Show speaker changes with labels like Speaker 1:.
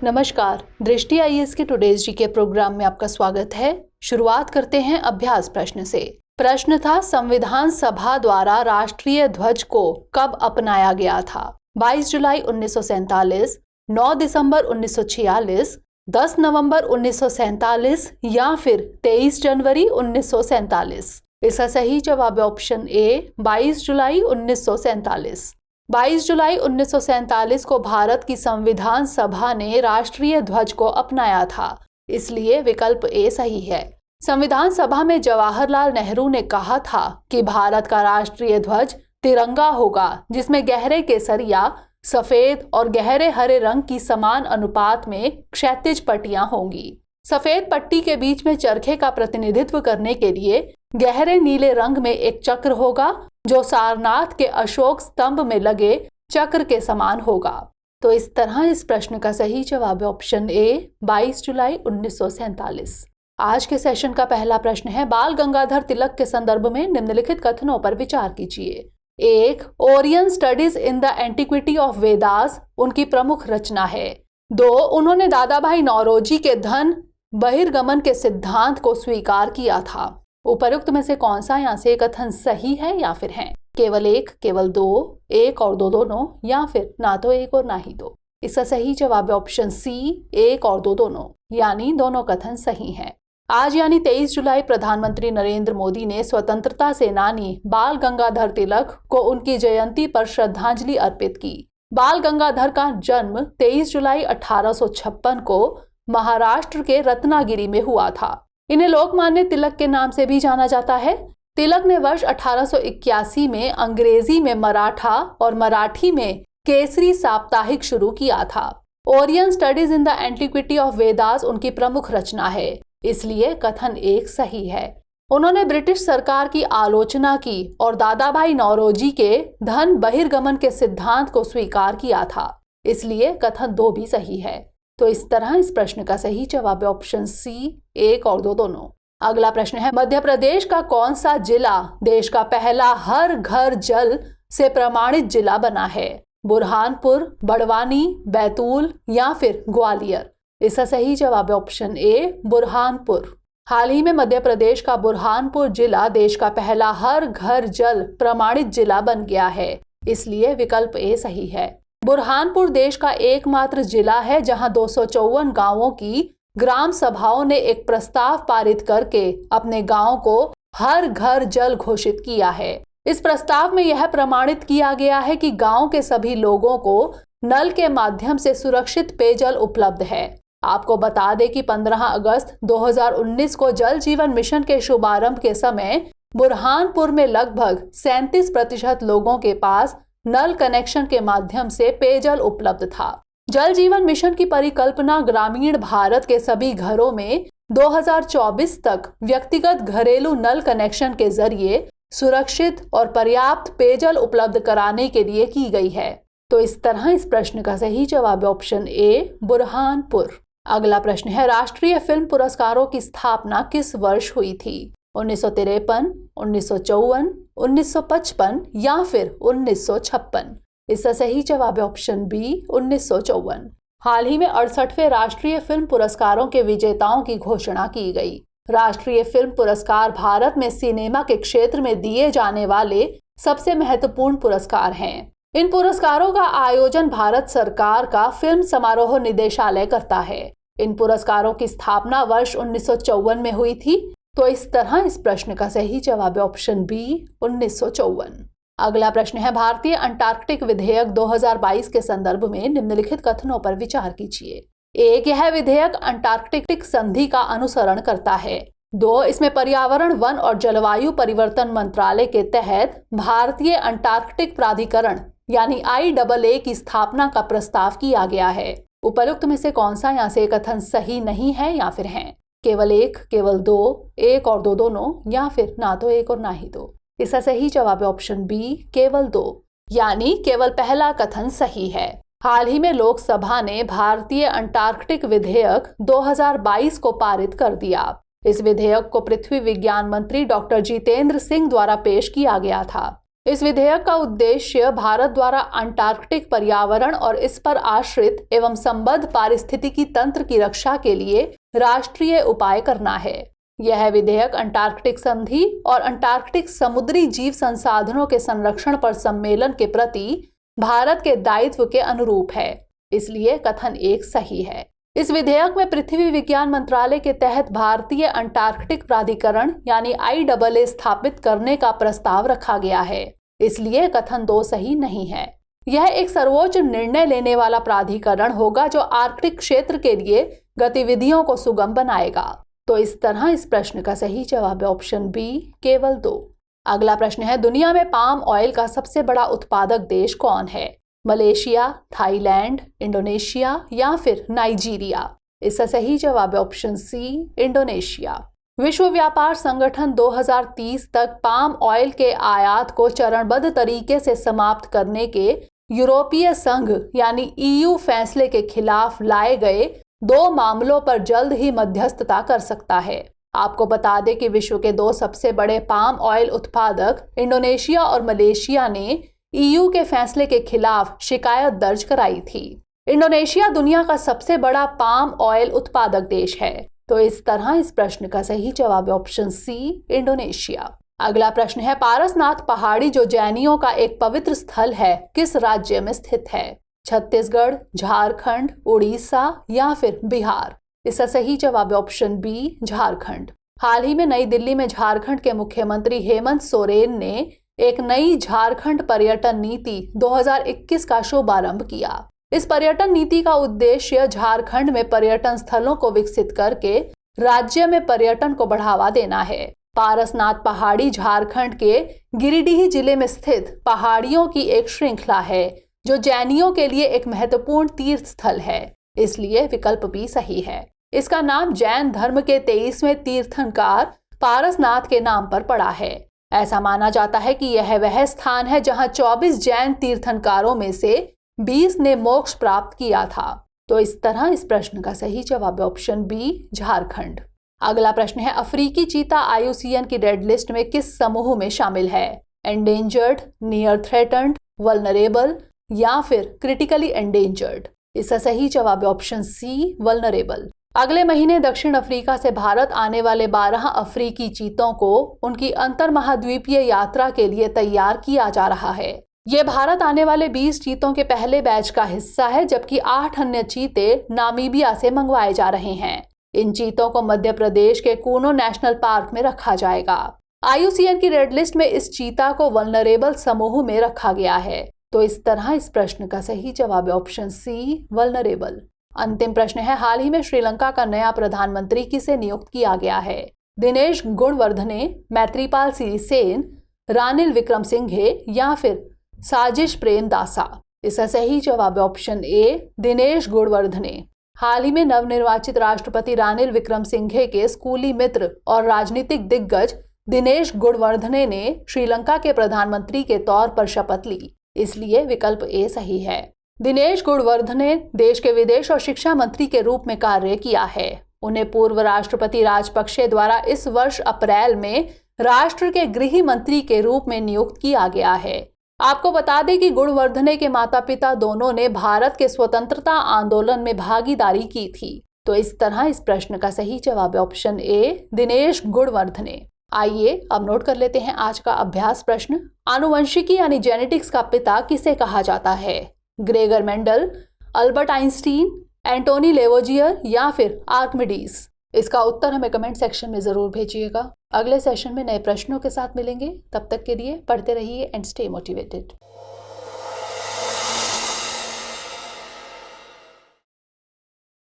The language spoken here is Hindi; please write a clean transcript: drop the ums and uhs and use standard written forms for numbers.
Speaker 1: नमस्कार, दृष्टि आईएएस के टुडेज जीके प्रोग्राम में आपका स्वागत है। शुरुआत करते हैं अभ्यास प्रश्न से। प्रश्न था, संविधान सभा द्वारा राष्ट्रीय ध्वज को कब अपनाया गया था? 22 जुलाई 1947, 9 दिसंबर 1946, 10 नवंबर 1947 या फिर 23 जनवरी 1947। इसका सही जवाब है ऑप्शन ए, 22 जुलाई 1947। 22 जुलाई 1947 को भारत की संविधान सभा ने राष्ट्रीय ध्वज को अपनाया था, इसलिए विकल्प ए सही है। संविधान सभा में जवाहरलाल नेहरू ने कहा था कि भारत का राष्ट्रीय ध्वज तिरंगा होगा, जिसमें गहरे केसरिया, सफेद और गहरे हरे रंग की समान अनुपात में क्षैतिज पट्टियां होंगी। सफेद पट्टी के बीच में चरखे का प्रतिनिधित्व करने के लिए गहरे नीले रंग में एक चक्र होगा, जो सारनाथ के अशोक स्तंभ में लगे चक्र के समान होगा। तो इस तरह इस प्रश्न का सही जवाब है ऑप्शन ए, 22 जुलाई 1947। आज के सेशन का पहला प्रश्न है, बाल गंगाधर तिलक के संदर्भ में निम्नलिखित कथनों पर विचार कीजिए। 1. Orion studies in the antiquity of Vedas उनकी प्रमुख रचना है। 2. उन्होंने दादाभाई नौरोजी के धन बहिर्गमन के सिद्धांत को स्वीकार किया था। उपरोक्त में से कौन सा यहाँ से कथन सही है या फिर है? केवल एक, केवल दो, एक और दो दोनों, या फिर ना तो एक और ना ही दो। इसका सही जवाब है ऑप्शन सी, एक और दो दोनों, यानी दोनों कथन सही हैं। आज यानी 23 जुलाई प्रधानमंत्री नरेंद्र मोदी ने स्वतंत्रता सेनानी बाल गंगाधर तिलक को उनकी जयंती पर श्रद्धांजलि अर्पित की। बाल गंगाधर का जन्म 23 जुलाई 1856 को महाराष्ट्र के रत्नागिरी में हुआ था। इन्हें लोकमान्य तिलक के नाम से भी जाना जाता है। तिलक ने वर्ष 1881 में अंग्रेजी में मराठा और मराठी में केसरी साप्ताहिक शुरू किया था। Orion studies in the antiquity of Vedas उनकी प्रमुख रचना है, इसलिए कथन एक सही है। उन्होंने ब्रिटिश सरकार की आलोचना की और दादाभाई नौरोजी के धन बहिर्गमन के सिद्धांत को स्वीकार किया था, इसलिए कथन दो भी सही है। तो इस तरह इस प्रश्न का सही जवाब है ऑप्शन सी, एक और दो दोनों। अगला प्रश्न है, मध्य प्रदेश का कौन सा जिला देश का पहला हर घर जल से प्रमाणित जिला बना है? बुरहानपुर, बड़वानी, बैतूल या फिर ग्वालियर? इसका सही जवाब है ऑप्शन ए, बुरहानपुर। हाल ही में मध्य प्रदेश का बुरहानपुर जिला देश का पहला हर घर जल प्रमाणित जिला बन गया है, इसलिए विकल्प ए सही है। बुरहानपुर देश का एकमात्र जिला है जहां 254 गांवों की ग्राम सभाओं ने एक प्रस्ताव पारित करके अपने गांव को हर घर जल घोषित किया है। इस प्रस्ताव में यह प्रमाणित किया गया है कि गांव के सभी लोगों को नल के माध्यम से सुरक्षित पेयजल उपलब्ध है। आपको बता दें कि 15 अगस्त 2019 को जल जीवन मिशन के शुभारंभ के समय बुरहानपुर में लगभग 37% लोगों के पास नल कनेक्शन के माध्यम से पेयजल उपलब्ध था। जल जीवन मिशन की परिकल्पना ग्रामीण भारत के सभी घरों में 2024 तक व्यक्तिगत घरेलू नल कनेक्शन के जरिए सुरक्षित और पर्याप्त पेयजल उपलब्ध कराने के लिए की गई है। तो इस तरह इस प्रश्न का सही जवाब है ऑप्शन ए, बुरहानपुर। अगला प्रश्न है, राष्ट्रीय फिल्म पुरस्कारों की स्थापना किस वर्ष हुई थी? 1953, 1954, 1955 या फिर 1956? इसका सही जवाब है ऑप्शन बी, 1954। हाल ही में 68वें राष्ट्रीय फिल्म पुरस्कारों के विजेताओं की घोषणा की गई। राष्ट्रीय फिल्म पुरस्कार भारत में सिनेमा के क्षेत्र में दिए जाने वाले सबसे महत्वपूर्ण पुरस्कार हैं। इन पुरस्कारों का आयोजन भारत सरकार का फिल्म समारोह निदेशालय करता है। इन पुरस्कारों की स्थापना वर्ष 1954 में हुई थी। तो इस तरह इस प्रश्न का सही जवाब है ऑप्शन बी, 1954। अगला प्रश्न है, भारतीय अंटार्कटिक विधेयक 2022 के संदर्भ में निम्नलिखित कथनों पर विचार कीजिए। 1. यह विधेयक अंटार्कटिक संधि का अनुसरण करता है। 2. इसमें पर्यावरण, वन और जलवायु परिवर्तन मंत्रालय के तहत भारतीय अंटार्कटिक प्राधिकरण यानी IAA की स्थापना का प्रस्ताव किया गया है। उपरोक्त में से कौन सा यहाँ से कथन सही नहीं है या फिर है? केवल एक, केवल दो, एक और दो दोनों, या फिर ना तो एक और ना ही दो? इसका सही जवाब है ऑप्शन बी, केवल दो, यानी केवल पहला कथन सही है। हाल ही में लोकसभा ने भारतीय अंटार्कटिक विधेयक 2022 को पारित कर दिया। इस विधेयक को पृथ्वी विज्ञान मंत्री डॉक्टर जितेंद्र सिंह द्वारा पेश किया गया था। इस विधेयक का उद्देश्य भारत द्वारा अंटार्कटिक पर्यावरण और इस पर आश्रित एवं संबद्ध पारिस्थितिकी तंत्र की रक्षा के लिए राष्ट्रीय उपाय करना है। यह विधेयक अंटार्कटिक संधि और अंटार्कटिक समुद्री जीव संसाधनों के संरक्षण पर सम्मेलन के प्रति भारत के दायित्व के अनुरूप है, इसलिए कथन 1 सही है। इस विधेयक में पृथ्वी विज्ञान मंत्रालय के तहत भारतीय अंटार्कटिक प्राधिकरण यानी IAA स्थापित करने का प्रस्ताव रखा गया है, इसलिए कथन 2 सही नहीं है। यह एक सर्वोच्च निर्णय लेने वाला प्राधिकरण होगा जो आर्कटिक क्षेत्र के लिए गतिविधियों को सुगम बनाएगा। तो इस तरह इस प्रश्न का सही जवाब है ऑप्शन बी, केवल 2। अगला प्रश्न है, दुनिया में पाम ऑयल का सबसे बड़ा उत्पादक देश कौन है? मलेशिया, थाईलैंड, इंडोनेशिया या फिर नाइजीरिया? इसका सही जवाब है ऑप्शन सी, इंडोनेशिया। विश्व व्यापार संगठन 2030 तक पाम ऑयल के आयात को चरणबद्ध तरीके से समाप्त करने के यूरोपीय संघ यानी EU फैसले के खिलाफ लाए गए 2 मामलों पर जल्द ही मध्यस्थता कर सकता है। आपको बता दें कि विश्व के 2 सबसे बड़े पाम ऑयल उत्पादक इंडोनेशिया और मलेशिया ने EU के फैसले के खिलाफ शिकायत दर्ज कराई थी। इंडोनेशिया दुनिया का सबसे बड़ा पाम ऑयल उत्पादक देश है। तो इस तरह इस प्रश्न का सही जवाब है ऑप्शन सी, इंडोनेशिया। अगला प्रश्न है, पारसनाथ पहाड़ी जो जैनियों का एक पवित्र स्थल है किस राज्य में स्थित है? छत्तीसगढ़, झारखंड, उड़ीसा या फिर बिहार? इसका सही जवाब है ऑप्शन बी, झारखंड। हाल ही में नई दिल्ली में झारखंड के मुख्यमंत्री हेमंत सोरेन ने एक नई झारखंड पर्यटन नीति 2021 का शुभारंभ किया। इस पर्यटन नीति का उद्देश्य झारखंड में पर्यटन स्थलों को विकसित करके राज्य में पर्यटन को बढ़ावा देना है। पारसनाथ पहाड़ी झारखंड के गिरिडीह जिले में स्थित पहाड़ियों की एक श्रृंखला है जो जैनियों के लिए एक महत्वपूर्ण तीर्थ स्थल है, इसलिए विकल्प बी सही है। इसका नाम जैन धर्म के 23वें तीर्थंकर पारसनाथ के नाम पर पड़ा है। ऐसा माना जाता है कि यह वह स्थान है जहां 24 जैन तीर्थंकरों में से 20 ने मोक्ष प्राप्त किया था। तो इस तरह इस प्रश्न का सही जवाब है ऑप्शन बी, झारखंड। अगला प्रश्न है, अफ्रीकी चीता IUCN की रेड लिस्ट में किस समूह में शामिल है? एंडेंजर्ड, नियर थ्रेटन्ड, वल्नरेबल या फिर क्रिटिकली एंडेंजर्ड? इसका सही जवाब है ऑप्शन सी, वल्नरेबल। अगले महीने दक्षिण अफ्रीका से भारत आने वाले 12 अफ्रीकी चीतों को उनकी अंतर महाद्वीपीय यात्रा के लिए तैयार किया जा रहा है। ये भारत आने वाले 20 चीतों के पहले बैच का हिस्सा है, जबकि 8 अन्य चीते नामीबिया से मंगवाए जा रहे हैं। इन चीतों को मध्य प्रदेश के कूनो नेशनल पार्क में रखा जाएगा। IUCN की रेड लिस्ट में इस चीता को वल्नरेबल समूह में रखा गया है। तो इस तरह इस प्रश्न का सही जवाब है ऑप्शन सी, वल्नरेबल। अंतिम प्रश्न है, हाल ही में श्रीलंका का नया प्रधानमंत्री किसे नियुक्त किया गया है? दिनेश गुणवर्धने, मैत्रीपाल सिरिसेन, रानिल विक्रमसिंघे या फिर साजिश प्रेमदासा? इसका सही जवाब है ऑप्शन ए, दिनेश गुणवर्धने। हाल ही में नवनिर्वाचित राष्ट्रपति रानिल विक्रमसिंघे के स्कूली मित्र और राजनीतिक दिग्गज दिनेश गुणवर्धने ने श्रीलंका के प्रधानमंत्री के तौर पर शपथ ली, इसलिए विकल्प ए सही है। दिनेश गुणवर्धने देश के विदेश और शिक्षा मंत्री के रूप में कार्य किया है। उन्हें पूर्व राष्ट्रपति राजपक्षे द्वारा इस वर्ष अप्रैल में राष्ट्र के गृह मंत्री के रूप में नियुक्त किया गया है। आपको बता दें कि गुणवर्धने के माता पिता दोनों ने भारत के स्वतंत्रता आंदोलन में भागीदारी की थी। तो इस तरह इस प्रश्न का सही जवाब है ऑप्शन ए, दिनेश गुणवर्धने। आइए अब नोट कर लेते हैं आज का अभ्यास प्रश्न। आनुवंशिकी यानी जेनेटिक्स का पिता किसे कहा जाता है? Gregor Mendel, Albert Einstein, Antoine Lavoisier या फिर आर्किमिडीज? इसका उत्तर हमें कमेंट सेक्शन में जरूर भेजिएगा। अगले सेशन में नए प्रश्नों के साथ मिलेंगे। तब तक के लिए पढ़ते रहिए एंड स्टे मोटिवेटेड।